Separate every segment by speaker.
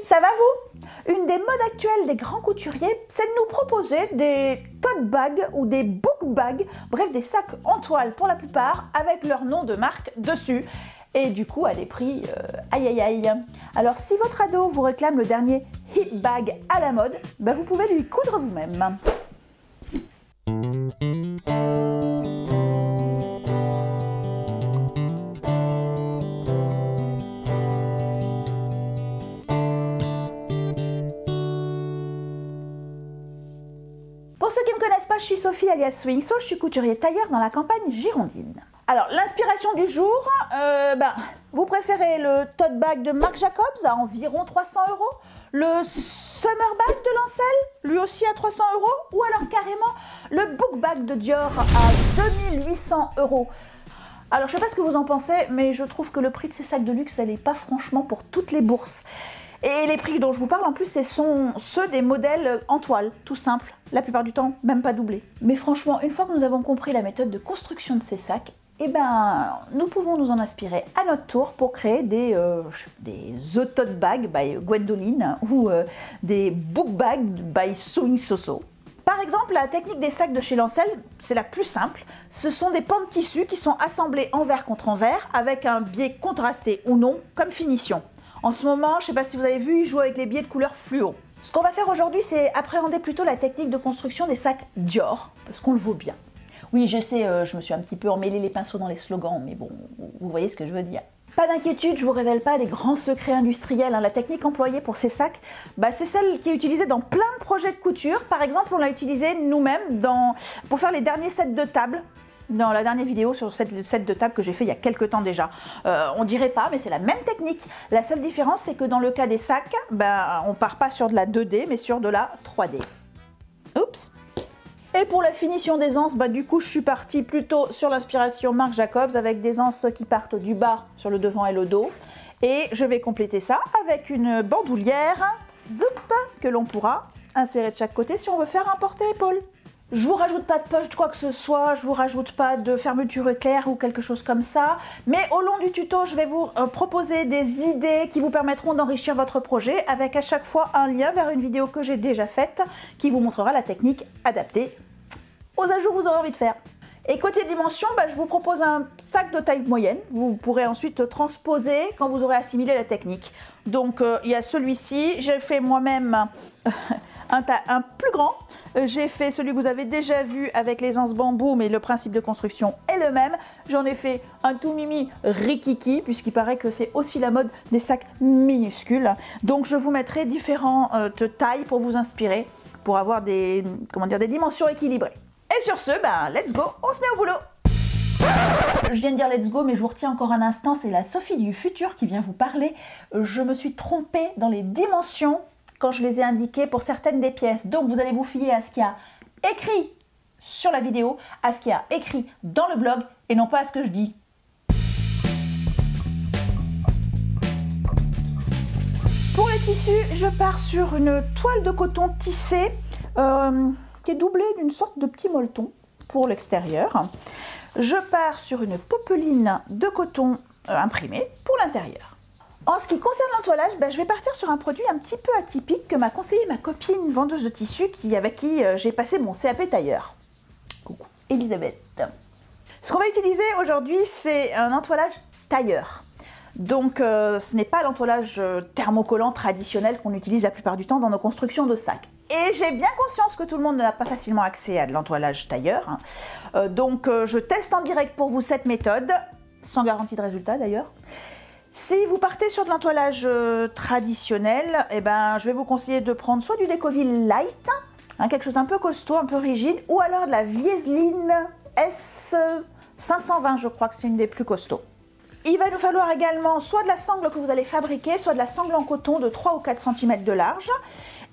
Speaker 1: ça va vous? Une des modes actuelles des grands couturiers, c'est de nous proposer des tote bags ou des book bags, bref des sacs en toile pour la plupart, avec leur nom de marque dessus. Et du coup à des prix aïe aïe aïe. Alors si votre ado vous réclame le dernier hip bag à la mode, bah vous pouvez lui coudre vous-même. Pour ceux qui ne me connaissent pas, je suis Sophie alias Swingso, je suis couturier tailleur dans la campagne girondine. Alors l'inspiration du jour, vous préférez le tote bag de Marc Jacobs à environ 300 €, le summer bag de Lancel, lui aussi à 300 €, ou alors carrément le book bag de Dior à 2800 €. Alors je sais pas ce que vous en pensez, mais je trouve que le prix de ces sacs de luxe, elle n'est pas franchement pour toutes les bourses. Et les prix dont je vous parle en plus, ce sont ceux des modèles en toile, tout simple, la plupart du temps même pas doublés. Mais franchement, une fois que nous avons compris la méthode de construction de ces sacs, eh ben, nous pouvons nous en inspirer à notre tour pour créer des The Tote Bag by Gwendoline ou des Book Bag by Swingso. Par exemple, la technique des sacs de chez Lancel, c'est la plus simple. Ce sont des pans de tissu qui sont assemblés envers contre envers avec un biais contrasté ou non comme finition. En ce moment, je ne sais pas si vous avez vu, ils jouent avec les biais de couleur fluo. Ce qu'on va faire aujourd'hui, c'est appréhender plutôt la technique de construction des sacs Dior, parce qu'on le vaut bien. Oui, je sais, je me suis un petit peu emmêlé les pinceaux dans les slogans, mais bon, vous voyez ce que je veux dire. Pas d'inquiétude, je ne vous révèle pas les grands secrets industriels. La technique employée pour ces sacs, c'est celle qui est utilisée dans plein de projets de couture. Par exemple, on l'a utilisée nous-mêmes pour faire les derniers sets de table. Dans la dernière vidéo sur le set de table que j'ai fait il y a quelques temps déjà. On dirait pas, mais c'est la même technique. La seule différence, c'est que dans le cas des sacs, on part pas sur de la 2D, mais sur de la 3D. Oups. Et pour la finition des anses, du coup, je suis partie plutôt sur l'inspiration Marc Jacobs avec des anses qui partent du bas sur le devant et le dos. Et je vais compléter ça avec une bandoulière, zoup, que l'on pourra insérer de chaque côté si on veut faire un porte-épaule. Je vous rajoute pas de poche de quoi que ce soit, je vous rajoute pas de fermeture éclair ou quelque chose comme ça, mais au long du tuto, je vais vous proposer des idées qui vous permettront d'enrichir votre projet avec à chaque fois un lien vers une vidéo que j'ai déjà faite qui vous montrera la technique adaptée aux ajouts que vous aurez envie de faire. Et côté dimension, je vous propose un sac de taille moyenne. Vous pourrez ensuite transposer quand vous aurez assimilé la technique. Donc il y a celui-ci, j'ai fait moi-même un plus grand. J'ai fait celui que vous avez déjà vu avec les anses bambou, mais le principe de construction est le même. J'en ai fait un tout mimi rikiki, puisqu'il paraît que c'est aussi la mode des sacs minuscules. Donc je vous mettrai différentes tailles pour vous inspirer, pour avoir des dimensions équilibrées. Et sur ce, let's go, on se met au boulot. Je viens de dire let's go, mais je vous retiens encore un instant, c'est la Sophie du futur qui vient vous parler. Je me suis trompée dans les dimensions quand je les ai indiquées pour certaines des pièces. Donc vous allez vous fier à ce qu'il y a écrit sur la vidéo, à ce qu'il y a écrit dans le blog, et non pas à ce que je dis. Pour les tissus, je pars sur une toile de coton tissée qui est doublée d'une sorte de petit molleton pour l'extérieur. Je pars sur une popeline de coton imprimée pour l'intérieur. En ce qui concerne l'entoilage, je vais partir sur un produit un petit peu atypique que m'a conseillé ma copine vendeuse de tissus avec qui j'ai passé mon CAP tailleur. Coucou Elisabeth. Ce qu'on va utiliser aujourd'hui, c'est un entoilage tailleur. Donc ce n'est pas l'entoilage thermocollant traditionnel qu'on utilise la plupart du temps dans nos constructions de sacs. Et j'ai bien conscience que tout le monde n'a pas facilement accès à de l'entoilage tailleur. Donc je teste en direct pour vous cette méthode, sans garantie de résultat d'ailleurs. Si vous partez sur de l'entoilage traditionnel, je vais vous conseiller de prendre soit du Decovil Light, quelque chose d'un peu costaud, un peu rigide, ou alors de la Vieseline S520, je crois que c'est une des plus costauds. Il va nous falloir également soit de la sangle que vous allez fabriquer, soit de la sangle en coton de 3 ou 4 cm de large.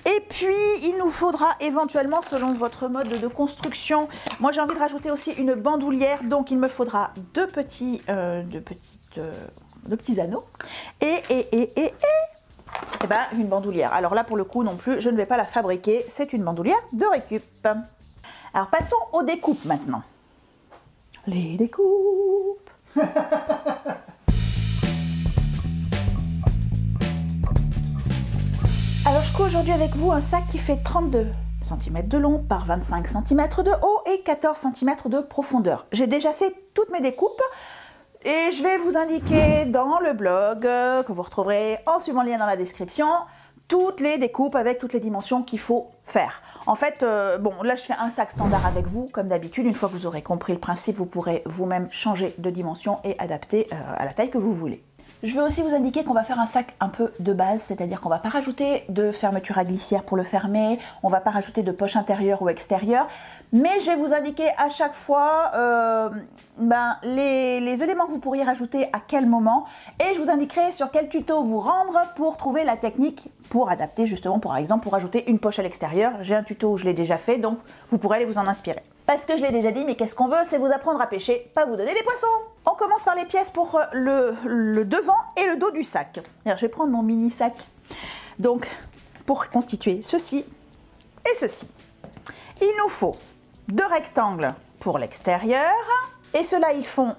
Speaker 1: Et puis, il nous faudra éventuellement, selon votre mode de construction, moi j'ai envie de rajouter aussi une bandoulière, donc il me faudra deux petits anneaux et une bandoulière. Alors là, pour le coup non plus, je ne vais pas la fabriquer, c'est une bandoulière de récup. Alors passons aux découpes maintenant. Les découpes. Alors, je couds aujourd'hui avec vous un sac qui fait 32 cm de long par 25 cm de haut et 14 cm de profondeur. J'ai déjà fait toutes mes découpes et je vais vous indiquer dans le blog, que vous retrouverez en suivant le lien dans la description, toutes les découpes avec toutes les dimensions qu'il faut faire. En fait, bon, là je fais un sac standard avec vous, comme d'habitude. Une fois que vous aurez compris le principe, vous pourrez vous-même changer de dimension et adapter à la taille que vous voulez. Je vais aussi vous indiquer qu'on va faire un sac un peu de base, c'est-à-dire qu'on ne va pas rajouter de fermeture à glissière pour le fermer, on ne va pas rajouter de poche intérieure ou extérieure, mais je vais vous indiquer à chaque fois les éléments que vous pourriez rajouter à quel moment, et je vous indiquerai sur quel tuto vous rendre pour trouver la technique pour adapter justement, par exemple, pour rajouter une poche à l'extérieur. J'ai un tuto où je l'ai déjà fait, donc vous pourrez aller vous en inspirer. Parce que je l'ai déjà dit, mais qu'est-ce qu'on veut, c'est vous apprendre à pêcher, pas vous donner des poissons. On commence par les pièces pour le devant et le dos du sac. Alors, je vais prendre mon mini sac, donc pour constituer ceci et ceci. Il nous faut 2 rectangles pour l'extérieur, et ceux-là ils font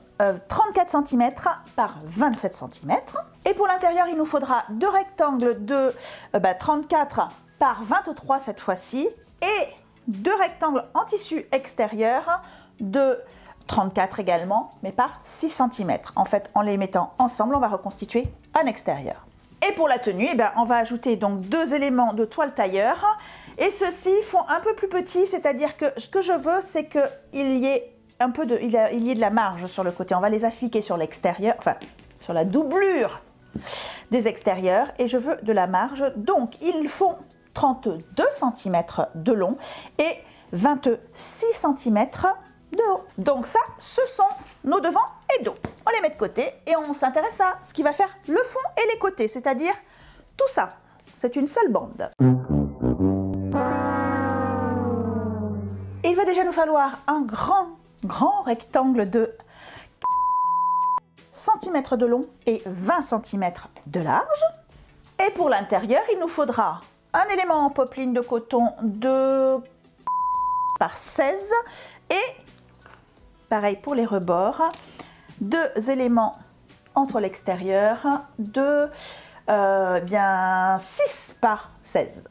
Speaker 1: 34 cm par 27 cm. Et pour l'intérieur, il nous faudra 2 rectangles de 34 par 23 cette fois-ci, et 2 rectangles en tissu extérieur de 34 également, mais par 6 cm. En fait, en les mettant ensemble, on va reconstituer un extérieur. Et pour la tenue, on va ajouter donc 2 éléments de toile tailleur, et ceux-ci font un peu plus petit, c'est-à-dire que ce que je veux, c'est qu'il y ait un peu de, il y ait de la marge sur le côté. On va les appliquer sur l'extérieur, enfin sur la doublure des extérieurs, et je veux de la marge, donc ils font 32 cm de long et 26 cm de haut. Donc ça, ce sont nos devants et dos. On les met de côté et on s'intéresse à ce qui va faire le fond et les côtés, c'est-à-dire tout ça. C'est une seule bande. Et il va déjà nous falloir un grand rectangle de cm de long et 20 cm de large. Et pour l'intérieur, il nous faudra un élément en popeline de coton de par 16 et pareil pour les rebords, 2 éléments en toile extérieure de 6 par 16.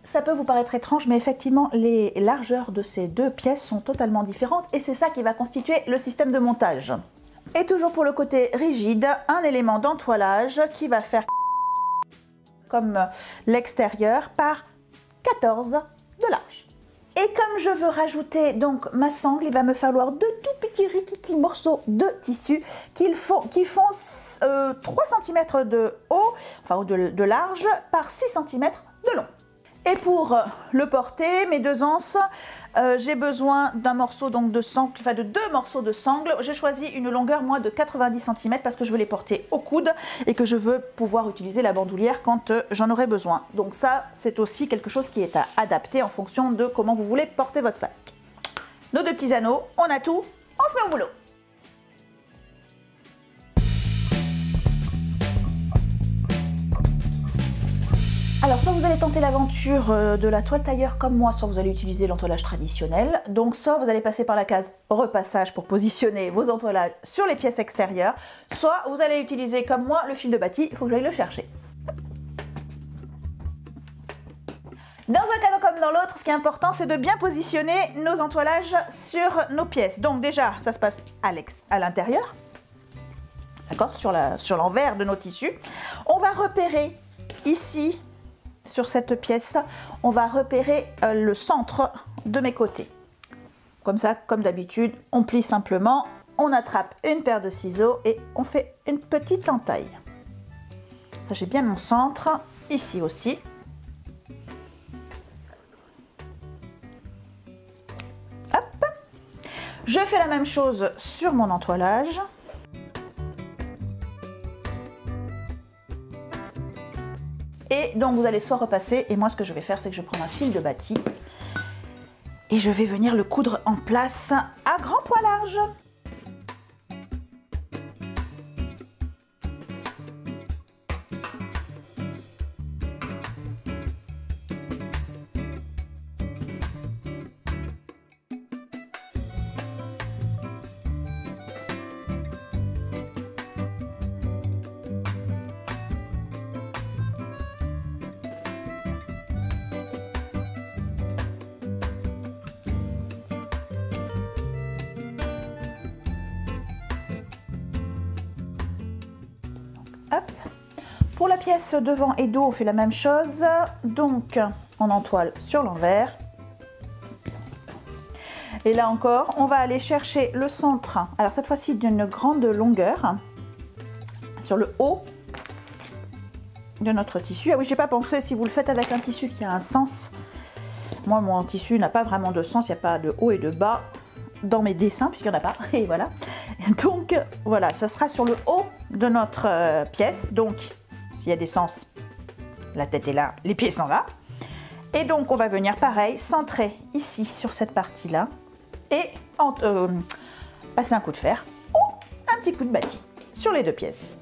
Speaker 1: Ça peut vous paraître étrange, mais effectivement les largeurs de ces 2 pièces sont totalement différentes et c'est ça qui va constituer le système de montage. Et toujours pour le côté rigide, un élément d'entoilage qui va faire comme l'extérieur par 14 de large. Et comme je veux rajouter donc ma sangle, il va me falloir 2 tout petits rikiki morceaux de tissu qui font 3 cm de haut, enfin de large, par 6 cm de long. Et pour le porter, mes 2 anses, j'ai besoin d'un morceau donc de sangle, enfin de 2 morceaux de sangle. J'ai choisi une longueur moi de 90 cm parce que je veux les porter au coude et que je veux pouvoir utiliser la bandoulière quand j'en aurai besoin. Donc ça, c'est aussi quelque chose qui est à adapter en fonction de comment vous voulez porter votre sac. Nos 2 petits anneaux, on a tout, on se met au boulot. Alors, soit vous allez tenter l'aventure de la toile tailleur comme moi, soit vous allez utiliser l'entoilage traditionnel. Donc, soit vous allez passer par la case repassage pour positionner vos entoilages sur les pièces extérieures, soit vous allez utiliser comme moi le fil de bâti, il faut que j'aille le chercher. Dans un cas comme dans l'autre, ce qui est important, c'est de bien positionner nos entoilages sur nos pièces. Donc déjà, ça se passe à l'intérieur, d'accord, sur l'envers de nos tissus. On va repérer ici, sur cette pièce, on va repérer le centre de mes côtés. Comme ça, comme d'habitude, on plie simplement, on attrape une paire de ciseaux et on fait une petite entaille. J'ai bien mon centre, ici aussi. Hop. Je fais la même chose sur mon entoilage. Et donc vous allez soit repasser, et moi ce que je vais faire, c'est que je prends un fil de bâti et je vais venir le coudre en place à grand point large. Hop. Pour la pièce devant et dos, on fait la même chose. Donc, on entoile sur l'envers. Et là encore, on va aller chercher le centre. Alors cette fois-ci d'une grande longueur sur le haut de notre tissu. Ah oui, j'ai pas pensé, si vous le faites avec un tissu qui a un sens. Moi, mon tissu n'a pas vraiment de sens, il n'y a pas de haut et de bas dans mes dessins, puisqu'il n'y en a pas. Et voilà. Donc, voilà, ça sera sur le haut de notre pièce. Donc, s'il y a des sens, la tête est là, les pieds sont là. Et donc, on va venir, pareil, centrer ici, sur cette partie-là. Et passer un coup de fer ou un petit coup de bâti sur les deux pièces.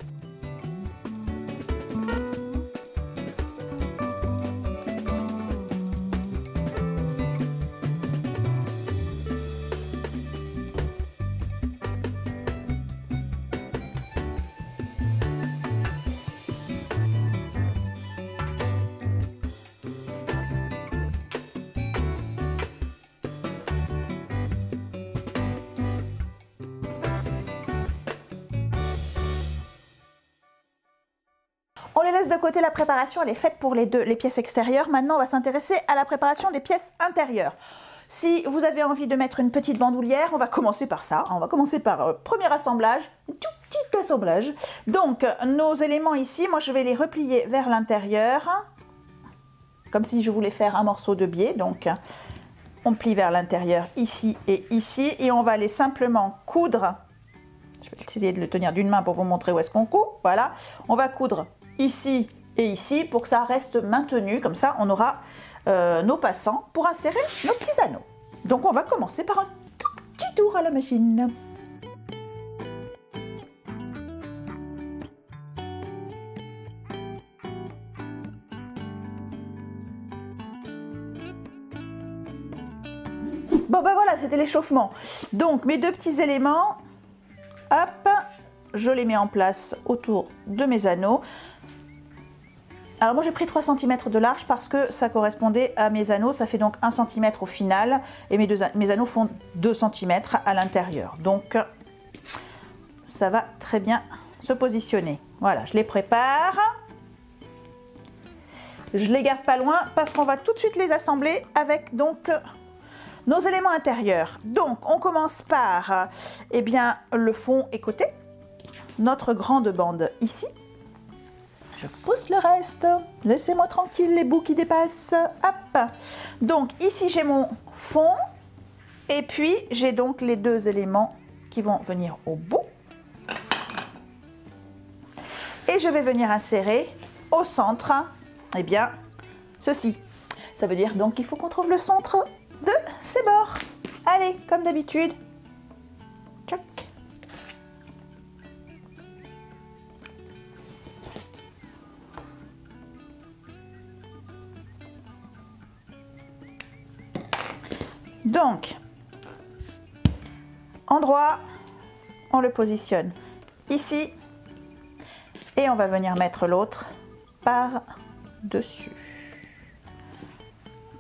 Speaker 1: On les laisse de côté, la préparation elle est faite pour les pièces extérieures. Maintenant on va s'intéresser à la préparation des pièces intérieures. Si vous avez envie de mettre une petite bandoulière, on va commencer par ça. On va commencer par premier assemblage, un tout petit assemblage. Donc nos éléments ici, moi je vais les replier vers l'intérieur, comme si je voulais faire un morceau de biais. Donc on plie vers l'intérieur ici, et on va aller simplement coudre. Je vais essayer de le tenir d'une main pour vous montrer où est-ce qu'on coud. Voilà, on va coudre ici et ici pour que ça reste maintenu. Comme ça, on aura nos passants pour insérer nos petits anneaux. Donc, on va commencer par un tout petit tour à la machine. Bon, ben voilà, c'était l'échauffement. Donc, mes deux petits éléments, hop, je les mets en place autour de mes anneaux. Alors moi j'ai pris 3 cm de large parce que ça correspondait à mes anneaux, ça fait donc 1 cm au final et mes anneaux font 2 cm à l'intérieur. Donc ça va très bien se positionner. Voilà, je les prépare. Je les garde pas loin parce qu'on va tout de suite les assembler avec donc nos éléments intérieurs. Donc on commence par eh bien, le fond écoté, notre grande bande ici. Je pousse le reste, laissez-moi tranquille les bouts qui dépassent. Hop. Donc ici j'ai mon fond et puis j'ai donc les deux éléments qui vont venir au bout. Et je vais venir insérer au centre, eh bien, ceci. Ça veut dire donc qu'il faut qu'on trouve le centre de ces bords. Allez, comme d'habitude. Tchac. Donc, endroit, on le positionne ici et on va venir mettre l'autre par-dessus.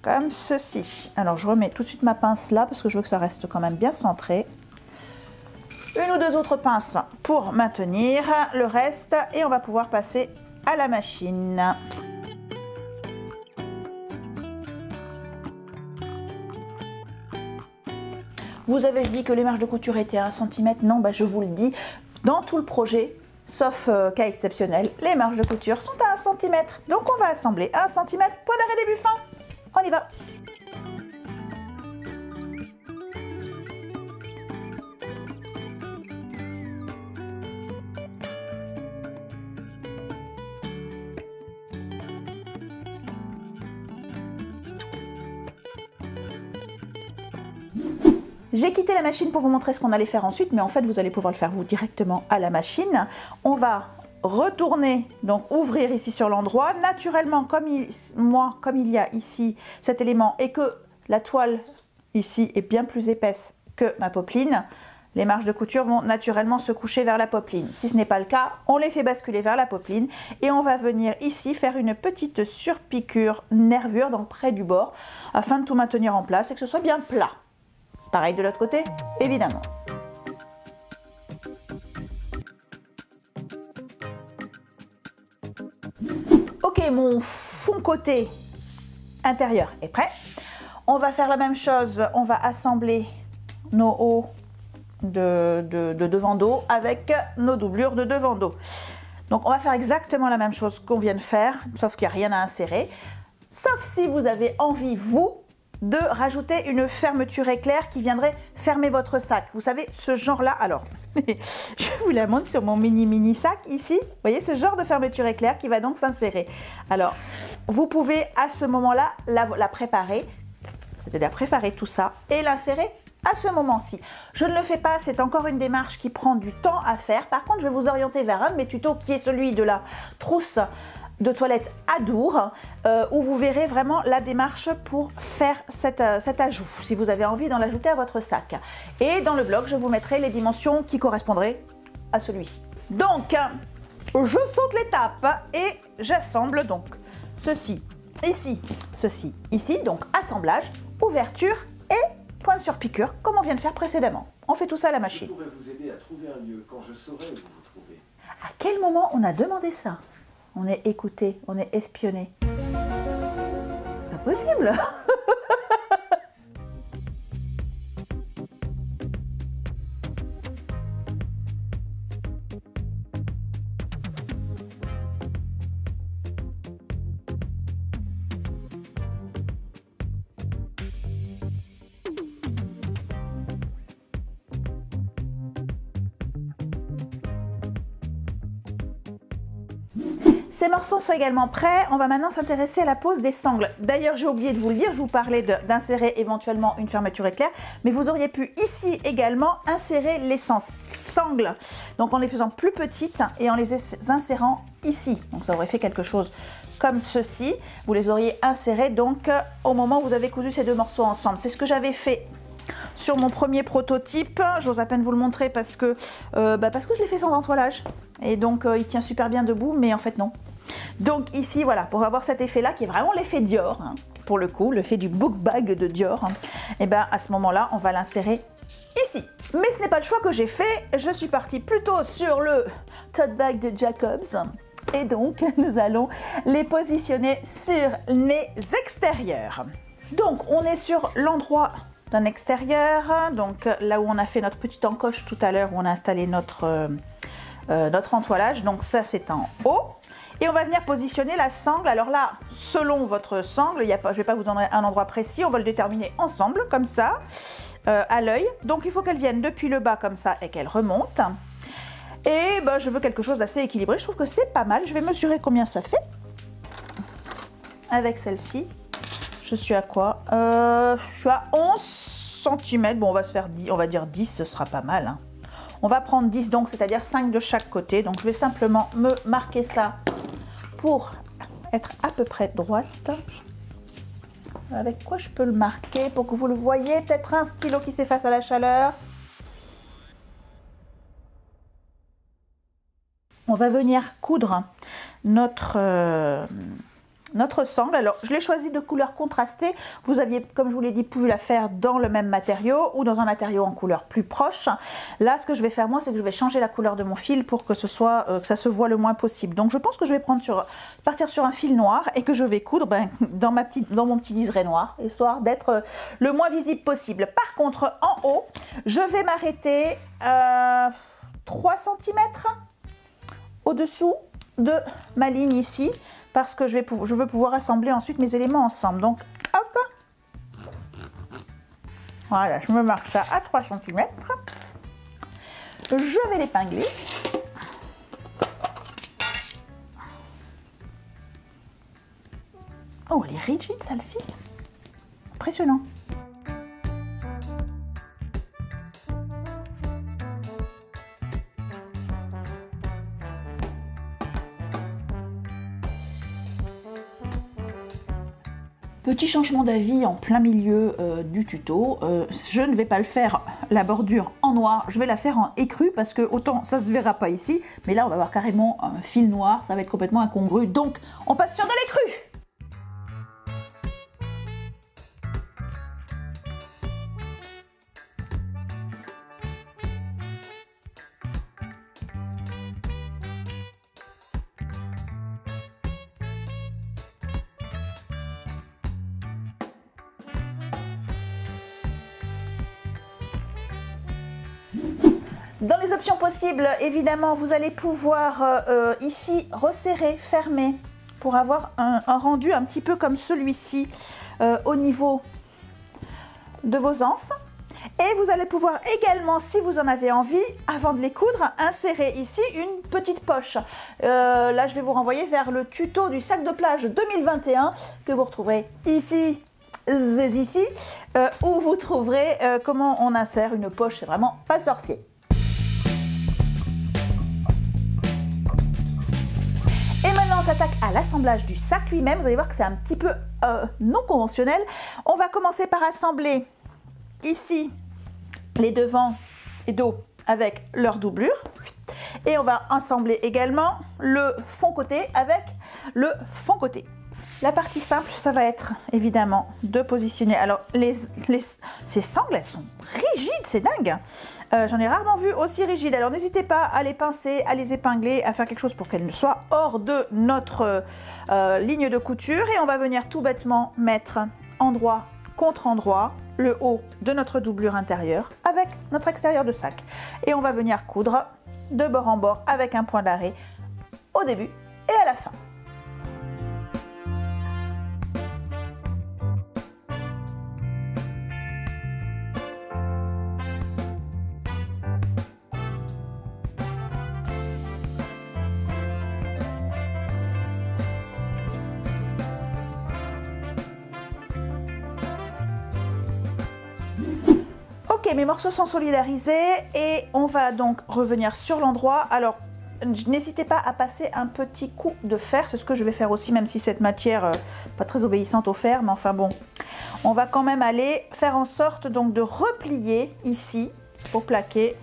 Speaker 1: Comme ceci. Alors, je remets tout de suite ma pince là parce que je veux que ça reste quand même bien centré. Une ou deux autres pinces pour maintenir le reste et on va pouvoir passer à la machine. Vous avez dit que les marges de couture étaient à 1 cm. Non, bah je vous le dis, dans tout le projet, sauf cas exceptionnel, les marges de couture sont à 1 cm. Donc on va assembler 1 cm, point d'arrêt début fin. On y va. J'ai quitté la machine pour vous montrer ce qu'on allait faire ensuite, mais en fait vous allez pouvoir le faire vous directement à la machine. On va retourner, donc ouvrir ici sur l'endroit. Naturellement, comme il y a ici cet élément et que la toile ici est bien plus épaisse que ma popeline, les marges de couture vont naturellement se coucher vers la popeline. Si ce n'est pas le cas, on les fait basculer vers la popeline et on va venir ici faire une petite surpiqûre nervure, donc près du bord, afin de tout maintenir en place et que ce soit bien plat. Pareil de l'autre côté, évidemment. et mon fond côté intérieur est prêt. On va faire la même chose, on va assembler nos hauts de devant dos avec nos doublures de devant dos. Donc on va faire exactement la même chose qu'on vient de faire, sauf qu'il n'y a rien à insérer. Sauf si vous avez envie, vous, de rajouter une fermeture éclair qui viendrait fermer votre sac. Vous savez, ce genre-là, alors, je vous la montre sur mon mini sac ici. Vous voyez ce genre de fermeture éclair qui va donc s'insérer. Alors, vous pouvez à ce moment-là la préparer, c'est-à-dire préparer tout ça et l'insérer à ce moment-ci. Je ne le fais pas, c'est encore une démarche qui prend du temps à faire. Par contre, je vais vous orienter vers un de mes tutos qui est celui de la trousse de toilette Adour, où vous verrez vraiment la démarche pour faire cet ajout, si vous avez envie d'en ajouter à votre sac. Et dans le blog, je vous mettrai les dimensions qui correspondraient à celui-ci. Donc, je saute l'étape et j'assemble donc ceci ici, donc assemblage, ouverture et pointe sur piqûre, comme on vient de faire précédemment. On fait tout ça à la machine.
Speaker 2: Je pourrais vous aider à trouver un lieu quand je saurai où vous vous trouvez.
Speaker 1: À quel moment on a demandé ça? On est écouté, on est espionné. C'est pas possible. Ces morceaux sont également prêts. On va maintenant s'intéresser à la pose des sangles. D'ailleurs, j'ai oublié de vous le dire, je vous parlais d'insérer éventuellement une fermeture éclair, mais vous auriez pu ici également insérer les sangles. Donc en les faisant plus petites et en les insérant ici. Donc ça aurait fait quelque chose comme ceci. Vous les auriez insérés donc au moment où vous avez cousu ces deux morceaux ensemble. C'est ce que j'avais fait sur mon premier prototype. J'ose à peine vous le montrer parce que je l'ai fait sans entoilage. Et donc il tient super bien debout, mais en fait non. Donc ici, voilà, pour avoir cet effet-là, qui est vraiment l'effet Dior, hein, pour le coup, l'effet du book bag de Dior, hein, et bien à ce moment-là, on va l'insérer ici. Mais ce n'est pas le choix que j'ai fait, je suis partie plutôt sur le tote bag de Jacobs. Et donc, nous allons les positionner sur les extérieurs. Donc, on est sur l'endroit d'un extérieur, donc là où on a fait notre petite encoche tout à l'heure, où on a installé notre entoilage. Donc ça, c'est en haut. Et on va venir positionner la sangle. Alors là, selon votre sangle, je ne vais pas vous donner un endroit précis, on va le déterminer ensemble, comme ça, à l'œil. Donc il faut qu'elle vienne depuis le bas, comme ça, et qu'elle remonte. Et je veux quelque chose d'assez équilibré. Je trouve que c'est pas mal. Je vais mesurer combien ça fait. Avec celle-ci, je suis à quoi? Je suis à 11 cm. Bon, on va se faire 10, on va dire 10, ce sera pas mal, hein. On va prendre 10, donc, c'est-à-dire 5 de chaque côté. Donc, je vais simplement me marquer ça pour être à peu près droite. Avec quoi je peux le marquer pour que vous le voyez? Peut-être un stylo qui s'efface à la chaleur. On va venir coudre notre sangle. Alors, je l'ai choisi de couleur contrastée. Vous aviez, comme je vous l'ai dit, pu la faire dans le même matériau ou dans un matériau en couleur plus proche. Là, ce que je vais faire moi, c'est que je vais changer la couleur de mon fil pour que que ça se voit le moins possible. Donc, je pense que je vais partir sur un fil noir et que je vais coudre dans mon petit liseré noir, histoire d'être le moins visible possible. Par contre, en haut, je vais m'arrêter 3 cm au-dessous de ma ligne ici, parce que je veux pouvoir assembler ensuite mes éléments ensemble. Donc, hop, voilà, je me marque ça à 3 cm. Je vais l'épingler. Oh, elle est rigide, celle-ci. Impressionnant. Petit changement d'avis en plein milieu du tuto, je ne vais pas le faire la bordure en noir, je vais la faire en écru parce que autant ça se verra pas ici, mais là on va avoir carrément un fil noir, ça va être complètement incongru, donc on passe sur de l'écru. Dans les options possibles, évidemment, vous allez pouvoir ici resserrer, fermer pour avoir un rendu un petit peu comme celui-ci au niveau de vos anses. Et vous allez pouvoir également, si vous en avez envie, avant de les coudre, insérer ici une petite poche. Là, je vais vous renvoyer vers le tuto du sac de plage 2021 que vous retrouverez ici, où vous trouverez comment on insère une poche. C'est vraiment pas sorcier. Et maintenant, on s'attaque à l'assemblage du sac lui-même. Vous allez voir que c'est un petit peu non conventionnel. On va commencer par assembler ici les devants et dos avec leur doublure. Et on va assembler également le fond côté avec le fond côté. La partie simple, ça va être évidemment de positionner. Alors, ces sangles, elles sont rigides, c'est dingue. J'en ai rarement vu aussi rigides. Alors, n'hésitez pas à les pincer, à les épingler, à faire quelque chose pour qu'elles ne soient hors de notre ligne de couture. Et on va venir tout bêtement mettre endroit contre endroit le haut de notre doublure intérieure avec notre extérieur de sac. Et on va venir coudre de bord en bord avec un point d'arrêt au début et à la fin. Ok, mes morceaux sont solidarisés et on va donc revenir sur l'endroit. Alors, n'hésitez pas à passer un petit coup de fer, c'est ce que je vais faire aussi, même si cette matière pas très obéissante au fer, mais enfin bon. On va quand même aller faire en sorte donc de replier ici pour plaquer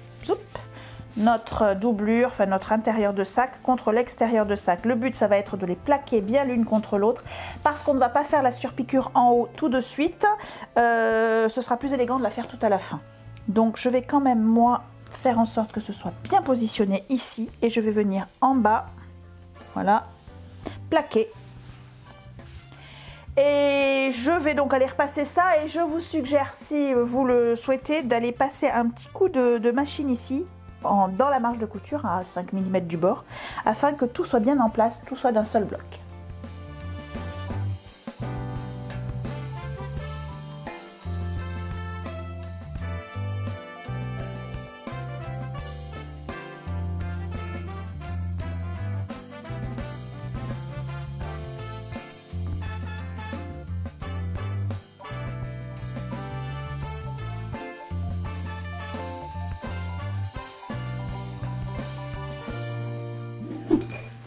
Speaker 1: notre doublure, enfin notre intérieur de sac contre l'extérieur de sac. Le but, ça va être de les plaquer bien l'une contre l'autre parce qu'on ne va pas faire la surpiqûre en haut tout de suite. Ce sera plus élégant de la faire tout à la fin. Donc, je vais quand même, moi, faire en sorte que ce soit bien positionné ici et je vais venir en bas, voilà, plaquer. Et je vais donc aller repasser ça et je vous suggère, si vous le souhaitez, d'aller passer un petit coup de machine ici, dans la marge de couture à 5 mm du bord, afin que tout soit bien en place, tout soit d'un seul bloc.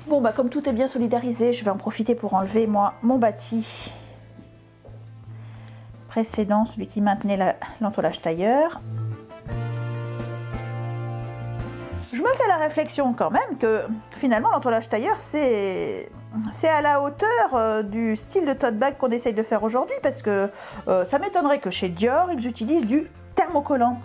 Speaker 1: Bon, bah comme tout est bien solidarisé, je vais en profiter pour enlever moi mon bâti précédent, celui qui maintenait l'entoilage tailleur. Je me fais la réflexion quand même que finalement l'entoilage tailleur c'est à la hauteur du style de tote bag qu'on essaye de faire aujourd'hui, parce que ça m'étonnerait que chez Dior ils utilisent du thermocollant.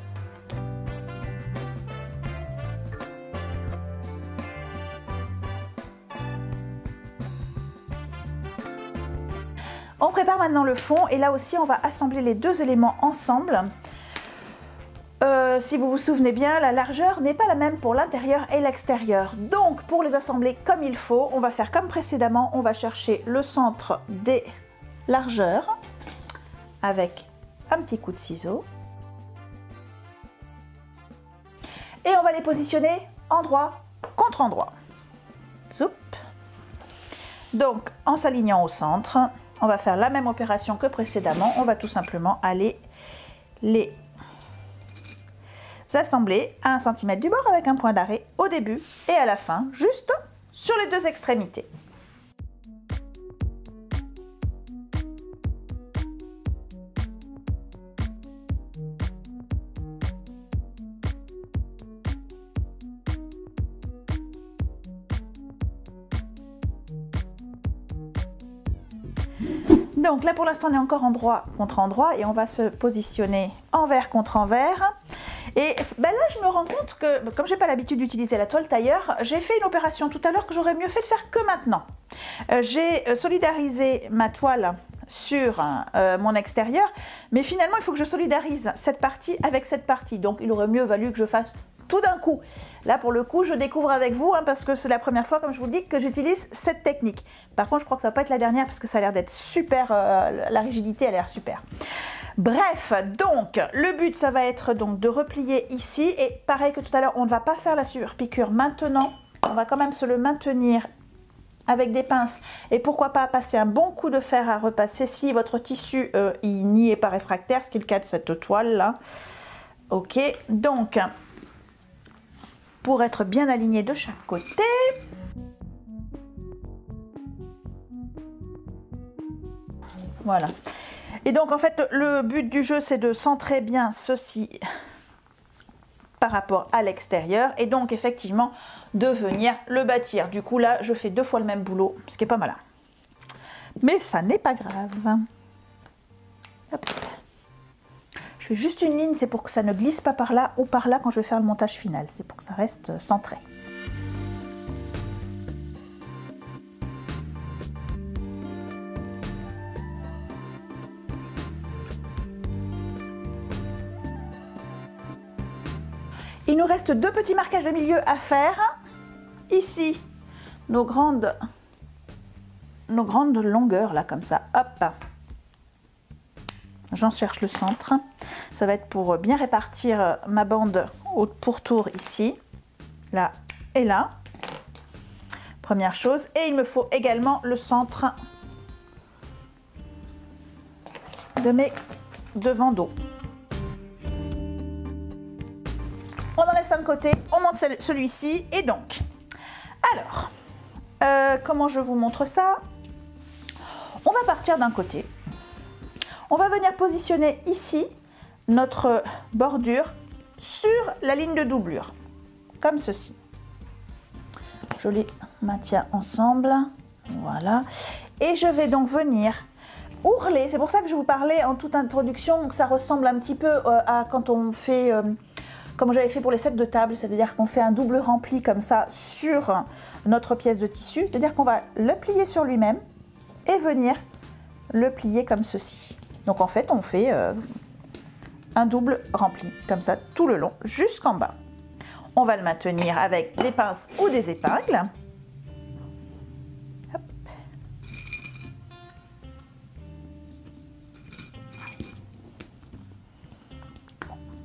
Speaker 1: On prépare maintenant le fond et là aussi on va assembler les deux éléments ensemble. Si vous vous souvenez bien, la largeur n'est pas la même pour l'intérieur et l'extérieur. Donc pour les assembler comme il faut, on va faire comme précédemment, on va chercher le centre des largeurs avec un petit coup de ciseau. Et on va les positionner endroit contre endroit. Zoup. Donc en s'alignant au centre, on va faire la même opération que précédemment. On va tout simplement aller les assembler à 1 cm du bord avec un point d'arrêt au début et à la fin, juste sur les deux extrémités. Donc là pour l'instant on est encore endroit contre endroit et on va se positionner envers contre envers. Et ben là je me rends compte que comme j'ai pas l'habitude d'utiliser la toile tailleur, j'ai fait une opération tout à l'heure que j'aurais mieux fait de faire que maintenant. J'ai solidarisé ma toile sur mon extérieur, mais finalement il faut que je solidarise cette partie avec cette partie, donc il aurait mieux valu que je fasse tout d'un coup. Là, pour le coup, je découvre avec vous, hein, parce que c'est la première fois, comme je vous le dis, que j'utilise cette technique. Par contre, je crois que ça va pas être la dernière, parce que ça a l'air d'être super, la rigidité a l'air super. Bref, donc, le but, ça va être donc de replier ici, et pareil que tout à l'heure, on ne va pas faire la surpiqûre maintenant, on va quand même se le maintenir avec des pinces, et pourquoi pas passer un bon coup de fer à repasser si votre tissu il n'y est pas réfractaire, ce qui est le cas de cette toile là. Ok, donc pour être bien aligné de chaque côté, voilà. Et donc en fait le but du jeu c'est de centrer bien ceci par rapport à l'extérieur et donc effectivement de venir le bâtir. Du coup là je fais 2 fois le même boulot, ce qui est pas mal. Mais ça n'est pas grave. Hop. Je fais juste une ligne, c'est pour que ça ne glisse pas par là ou par là quand je vais faire le montage final. C'est pour que ça reste centré. Il nous reste 2 petits marquages de milieu à faire. Ici, nos grandes longueurs, là, comme ça. Hop. J'en cherche le centre. Ça va être pour bien répartir ma bande au pourtour ici, là et là. Première chose. Et il me faut également le centre de mes devants d'eau. On en laisse un de côté, on monte celui-ci et donc, alors, comment je vous montre ça? On va partir d'un côté, on va venir positionner ici notre bordure sur la ligne de doublure, comme ceci. Je les maintiens ensemble, voilà, et je vais donc venir ourler, c'est pour ça que je vous parlais en toute introduction, que ça ressemble un petit peu à quand on fait... comme j'avais fait pour les sets de table, c'est-à-dire qu'on fait un double rempli comme ça sur notre pièce de tissu, c'est-à-dire qu'on va le plier sur lui-même et venir le plier comme ceci. Donc en fait, on fait un double rempli comme ça tout le long jusqu'en bas. On va le maintenir avec des pinces ou des épingles. Hop.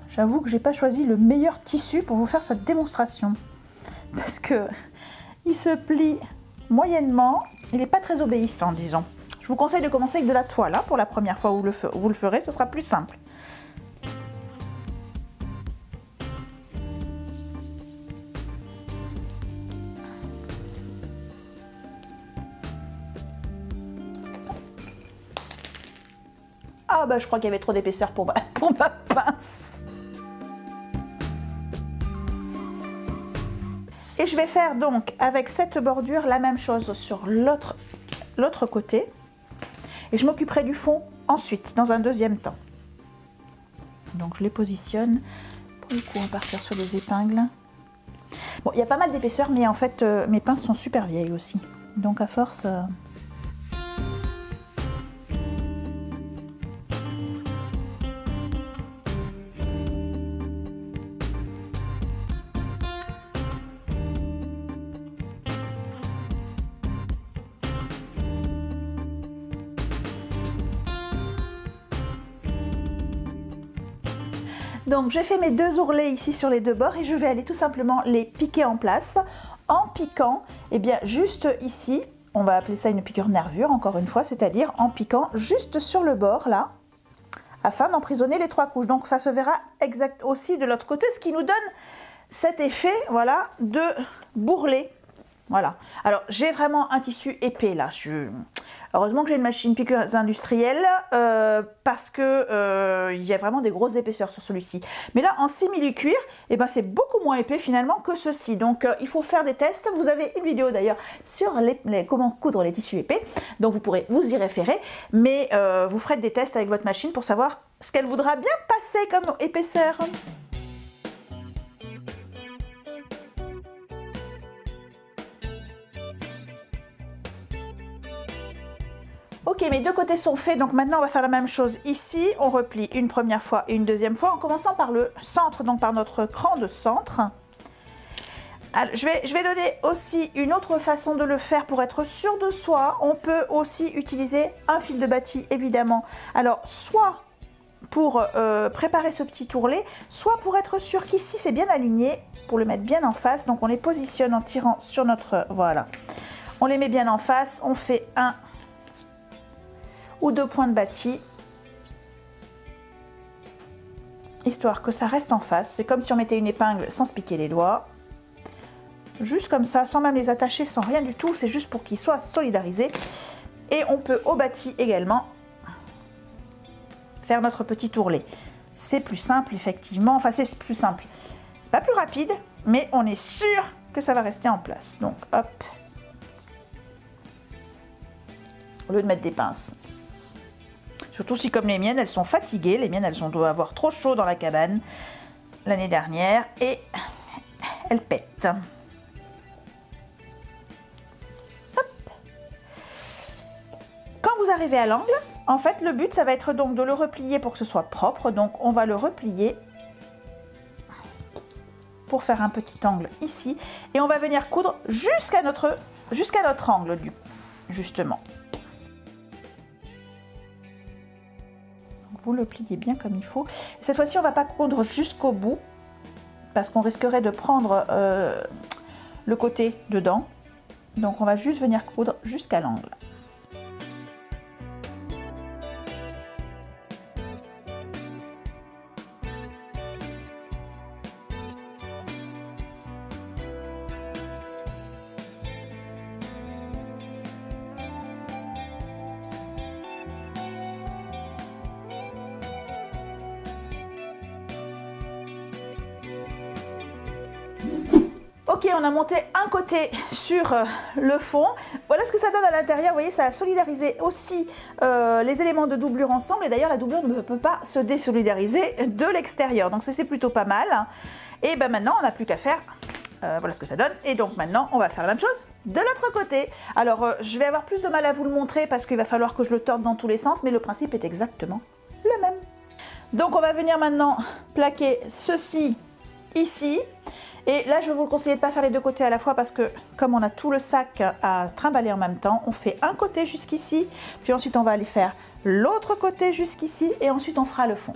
Speaker 1: J'avoue que j'ai pas choisi le meilleur tissu pour vous faire cette démonstration parce que il se plie moyennement, il n'est pas très obéissant, disons. Je vous conseille de commencer avec de la toile hein, pour la première fois où vous le ferez, ce sera plus simple. Ah bah je crois qu'il y avait trop d'épaisseur pour ma pince. Et je vais faire donc avec cette bordure la même chose sur l'autre côté. Et je m'occuperai du fond ensuite, dans un deuxième temps. Donc je les positionne. Pour le coup, on va partir sur les épingles. Bon, il y a pas mal d'épaisseur, mais en fait, mes pinces sont super vieilles aussi. Donc à force... Donc j'ai fait mes 2 ourlets ici sur les 2 bords et je vais aller tout simplement les piquer en place en piquant, eh bien juste ici, on va appeler ça une piqûre nervure encore une fois, c'est-à-dire en piquant juste sur le bord là, afin d'emprisonner les 3 couches. Donc ça se verra exact aussi de l'autre côté, ce qui nous donne cet effet, voilà, de bourrelet. Voilà. Alors j'ai vraiment un tissu épais là. Heureusement que j'ai une machine piqueuse industrielle parce que il y a vraiment des grosses épaisseurs sur celui-ci. Mais là en simili-cuir, eh ben, c'est beaucoup moins épais finalement que ceci. Donc il faut faire des tests. Vous avez une vidéo d'ailleurs sur comment coudre les tissus épais. Donc vous pourrez vous y référer. Mais vous ferez des tests avec votre machine pour savoir ce qu'elle voudra bien passer comme épaisseur. Ok, mes deux côtés sont faits, donc maintenant on va faire la même chose ici. On replie une première fois et une deuxième fois en commençant par le centre, donc par notre cran de centre. Alors, je vais donner aussi une autre façon de le faire pour être sûr de soi. On peut aussi utiliser un fil de bâti, évidemment. Alors, soit pour préparer ce petit tourlet, soit pour être sûr qu'ici c'est bien aligné, pour le mettre bien en face. Donc, on les positionne en tirant sur notre... Voilà. On les met bien en face. On fait un ou deux points de bâti, histoire que ça reste en face. C'est comme si on mettait une épingle sans se piquer les doigts. Juste comme ça, sans même les attacher, sans rien du tout. C'est juste pour qu'ils soient solidarisés. Et on peut au bâti également faire notre petit tourlet. C'est plus simple, effectivement. Enfin, c'est plus simple. C'est pas plus rapide, mais on est sûr que ça va rester en place. Donc, hop. Au lieu de mettre des pinces. Surtout si, comme les miennes, elles sont fatiguées. Les miennes, elles doivent avoir trop chaud dans la cabane l'année dernière. Et elles pètent. Hop. Quand vous arrivez à l'angle, en fait, le but, ça va être donc de le replier pour que ce soit propre. Donc, on va le replier pour faire un petit angle ici. Et on va venir coudre jusqu'à notre angle, justement. Vous le pliez bien comme il faut. Cette fois-ci, on ne va pas coudre jusqu'au bout parce qu'on risquerait de prendre le côté dedans. Donc, on va juste venir coudre jusqu'à l'angle. Ok, on a monté un côté sur le fond. Voilà ce que ça donne à l'intérieur. Vous voyez, ça a solidarisé aussi les éléments de doublure ensemble. Et d'ailleurs, la doublure ne peut pas se désolidariser de l'extérieur. Donc, c'est plutôt pas mal. Et ben maintenant, on n'a plus qu'à faire. Voilà ce que ça donne. Et donc, maintenant, on va faire la même chose de l'autre côté. Alors, je vais avoir plus de mal à vous le montrer parce qu'il va falloir que je le torde dans tous les sens. Mais le principe est exactement le même. Donc, on va venir maintenant plaquer ceci ici. Et là, je vais vous conseiller de ne pas faire les deux côtés à la fois parce que comme on a tout le sac à trimballer en même temps, on fait un côté jusqu'ici, puis ensuite on va aller faire l'autre côté jusqu'ici et ensuite on fera le fond.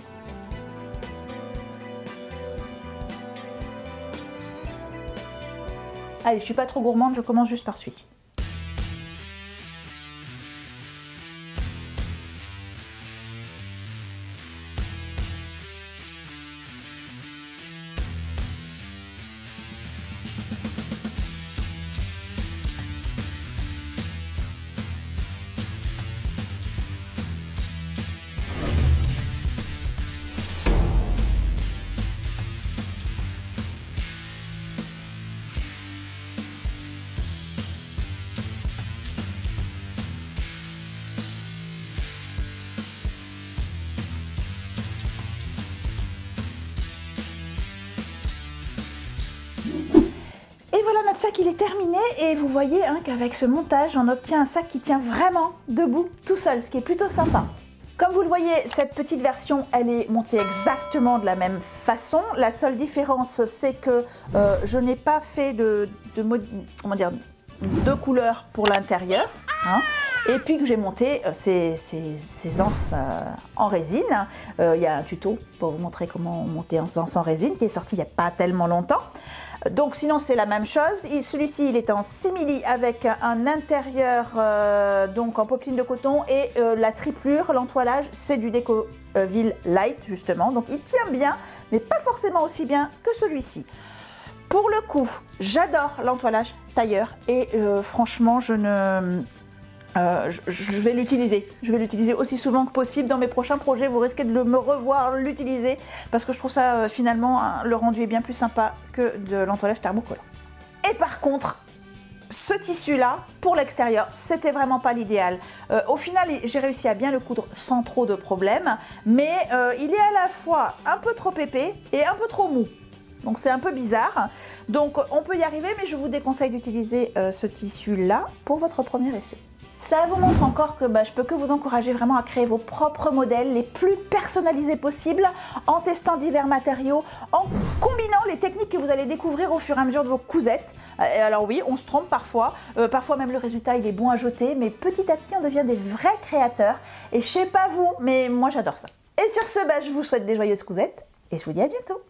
Speaker 1: Allez, je ne suis pas trop gourmande, je commence juste par celui-ci. Notre sac il est terminé et vous voyez hein, qu'avec ce montage on obtient un sac qui tient vraiment debout tout seul, ce qui est plutôt sympa. Comme vous le voyez, cette petite version elle est montée exactement de la même façon. La seule différence c'est que je n'ai pas fait de couleurs pour l'intérieur hein, et puis que j'ai monté ces anses en résine. Il y a un tuto pour vous montrer comment monter en anse en résine qui est sorti il n'y a pas tellement longtemps. Donc sinon c'est la même chose, celui-ci il est en simili avec un intérieur donc en popeline de coton et la triplure, l'entoilage c'est du Decovil Light justement, donc il tient bien mais pas forcément aussi bien que celui-ci. Pour le coup j'adore l'entoilage tailleur et franchement je vais l'utiliser aussi souvent que possible dans mes prochains projets. Vous risquez de me revoir l'utiliser parce que je trouve ça finalement le rendu est bien plus sympa que de l'entoilage thermocollant. Et par contre, ce tissu là pour l'extérieur c'était vraiment pas l'idéal. Au final j'ai réussi à bien le coudre sans trop de problèmes, mais il est à la fois un peu trop épais et un peu trop mou. Donc c'est un peu bizarre. Donc on peut y arriver, mais je vous déconseille d'utiliser ce tissu là pour votre premier essai. Ça vous montre encore que je peux que vous encourager vraiment à créer vos propres modèles les plus personnalisés possibles en testant divers matériaux, en combinant les techniques que vous allez découvrir au fur et à mesure de vos cousettes. Alors oui, on se trompe parfois, parfois même le résultat il est bon à jeter, mais petit à petit on devient des vrais créateurs et je sais pas vous, mais moi j'adore ça. Et sur ce, je vous souhaite des joyeuses cousettes et je vous dis à bientôt.